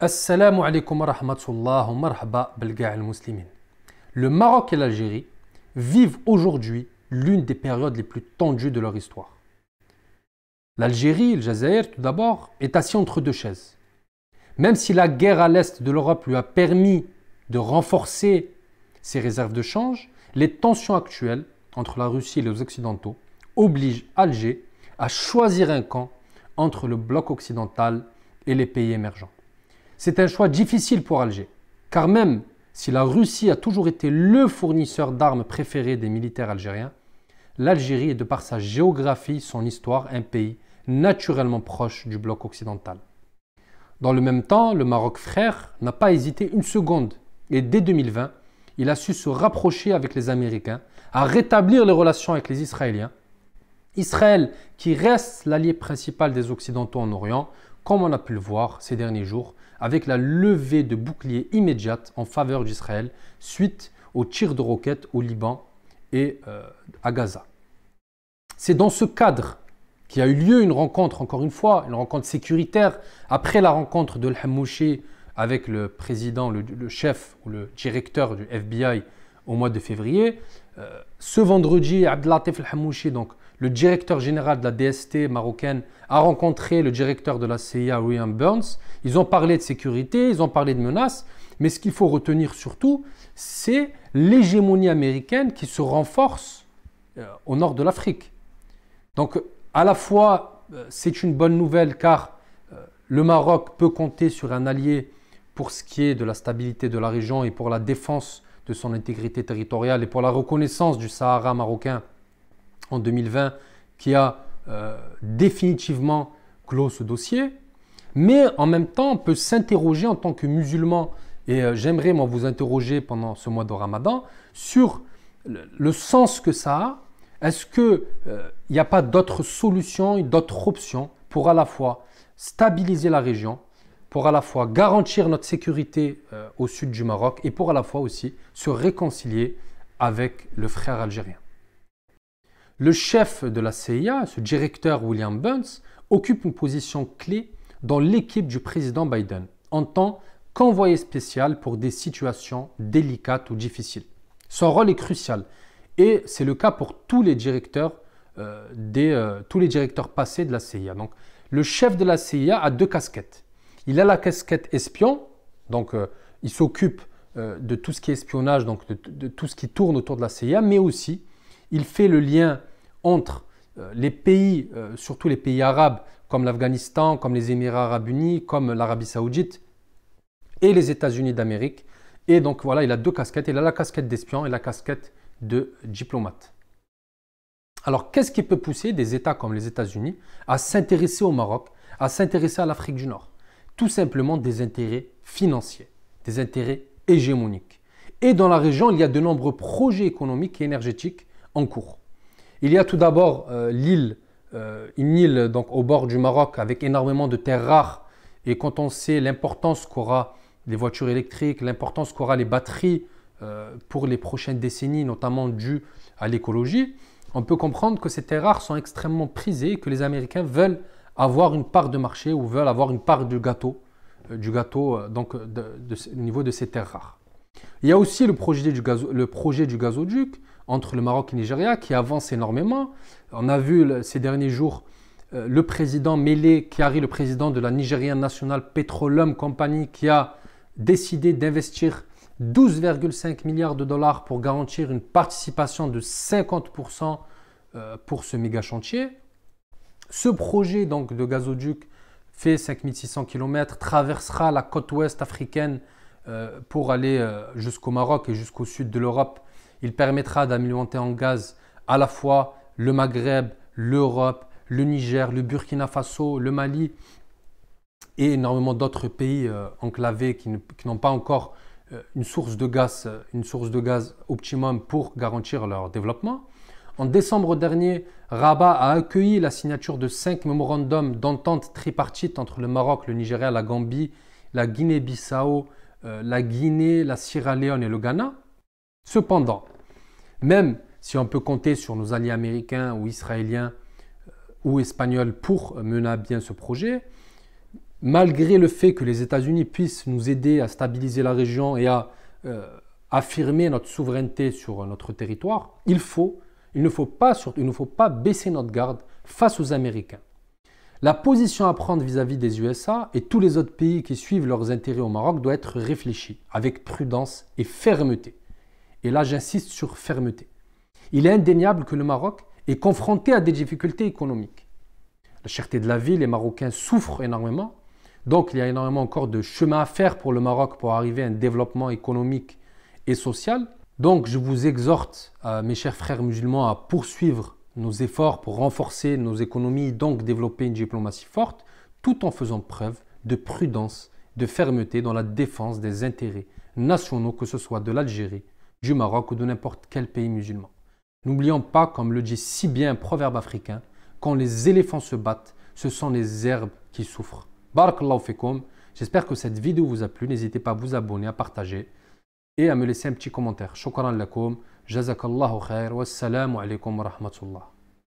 Assalamu alaikum wa rahmatullah wa marhaba bilga' al-muslimin. Le Maroc et l'Algérie vivent aujourd'hui l'une des périodes les plus tendues de leur histoire. L'Algérie, le Jazaïr tout d'abord, est assis entre deux chaises. Même si la guerre à l'est de l'Europe lui a permis de renforcer ses réserves de change, les tensions actuelles entre la Russie et les Occidentaux obligent Alger à choisir un camp entre le bloc occidental et les pays émergents. C'est un choix difficile pour Alger, car même si la Russie a toujours été le fournisseur d'armes préféré des militaires algériens, l'Algérie est de par sa géographie, son histoire, un pays naturellement proche du bloc occidental. Dans le même temps, le Maroc frère n'a pas hésité une seconde et dès 2020, il a su se rapprocher avec les Américains, à rétablir les relations avec les Israéliens. Israël qui reste l'allié principal des Occidentaux en Orient, comme on a pu le voir ces derniers jours, avec la levée de boucliers immédiate en faveur d'Israël suite aux tirs de roquettes au Liban et à Gaza. C'est dans ce cadre qu'il y a eu lieu une rencontre, encore une fois, une rencontre sécuritaire, après la rencontre de Al-Hamouchi avec le président, le chef ou le directeur du FBI au mois de février. Ce vendredi, Abdelatif Al-Hamouchi, donc le directeur général de la DST marocaine, a rencontré le directeur de la CIA, William Burns. Ils ont parlé de sécurité, ils ont parlé de menaces, mais ce qu'il faut retenir surtout, c'est l'hégémonie américaine qui se renforce au nord de l'Afrique. Donc, à la fois, c'est une bonne nouvelle car le Maroc peut compter sur un allié pour ce qui est de la stabilité de la région et pour la défense de son intégrité territoriale et pour la reconnaissance du Sahara marocain en 2020 qui a définitivement clos ce dossier. Mais en même temps, on peut s'interroger en tant que musulman, et j'aimerais moi vous interroger pendant ce mois de Ramadan sur le sens que ça a. Est-ce qu'il n'y a pas d'autres solutions et d'autres options pour à la fois stabiliser la région, pour à la fois garantir notre sécurité au sud du Maroc et pour à la fois aussi se réconcilier avec le frère algérien? Le chef de la CIA, ce directeur William Burns, occupe une position clé dans l'équipe du président Biden en tant qu'envoyé spécial pour des situations délicates ou difficiles. Son rôle est crucial et c'est le cas pour tous les directeurs passés de la CIA. Donc, le chef de la CIA a deux casquettes. Il a la casquette espion, donc il s'occupe de tout ce qui est espionnage, donc de tout ce qui tourne autour de la CIA, mais aussi il fait le lien entre les pays, surtout les pays arabes, comme l'Afghanistan, comme les Émirats arabes unis, comme l'Arabie saoudite et les États-Unis d'Amérique. Et donc voilà, il a deux casquettes. Il a la casquette d'espion et la casquette de diplomate. Alors, qu'est-ce qui peut pousser des États comme les États-Unis à s'intéresser au Maroc, à s'intéresser à l'Afrique du Nord? Tout simplement des intérêts financiers, des intérêts hégémoniques. Et dans la région, il y a de nombreux projets économiques et énergétiques en cours. Il y a tout d'abord une île donc, au bord du Maroc avec énormément de terres rares. Et quand on sait l'importance qu'aura les voitures électriques, l'importance qu'aura les batteries pour les prochaines décennies, notamment dues à l'écologie, on peut comprendre que ces terres rares sont extrêmement prisées et que les Américains veulent avoir une part de marché ou veulent avoir une part du gâteau donc, au niveau de ces terres rares. Il y a aussi le projet du gazoduc entre le Maroc et le Nigeria qui avance énormément. On a vu ces derniers jours le président Mele Kyari, le président de la Nigerian National Petroleum Company, qui a décidé d'investir 12,5 milliards de dollars pour garantir une participation de 50% pour ce méga chantier. Ce projet donc, de gazoduc fait 5600 km, traversera la côte ouest africaine pour aller jusqu'au Maroc et jusqu'au sud de l'Europe. Il permettra d'alimenter en gaz à la fois le Maghreb, l'Europe, le Niger, le Burkina Faso, le Mali et énormément d'autres pays enclavés qui n'ont pas encore une source de gaz optimum pour garantir leur développement. En décembre dernier, Rabat a accueilli la signature de 5 mémorandums d'entente tripartite entre le Maroc, le Nigeria, la Gambie, la Guinée-Bissau, la Guinée, la Sierra Leone et le Ghana. Cependant, même si on peut compter sur nos alliés américains ou israéliens ou espagnols pour mener à bien ce projet, malgré le fait que les États-Unis puissent nous aider à stabiliser la région et à affirmer notre souveraineté sur notre territoire, il ne faut pas baisser notre garde face aux Américains. La position à prendre vis-à-vis des USA et tous les autres pays qui suivent leurs intérêts au Maroc doit être réfléchie avec prudence et fermeté. Et là, j'insiste sur fermeté. Il est indéniable que le Maroc est confronté à des difficultés économiques. La cherté de la vie, les Marocains souffrent énormément. Donc, il y a énormément encore de chemin à faire pour le Maroc pour arriver à un développement économique et social. Donc, je vous exhorte, mes chers frères musulmans, à poursuivre nos efforts pour renforcer nos économies, donc développer une diplomatie forte, tout en faisant preuve de prudence, de fermeté dans la défense des intérêts nationaux, que ce soit de l'Algérie, du Maroc ou de n'importe quel pays musulman. N'oublions pas, comme le dit si bien un proverbe africain, quand les éléphants se battent, ce sont les herbes qui souffrent. Barakallahu fikum. J'espère que cette vidéo vous a plu. N'hésitez pas à vous abonner, à partager et à me laisser un petit commentaire. Shukran lakum. Jazakallahu khair. Wassalamu alaikum wa rahmatullah.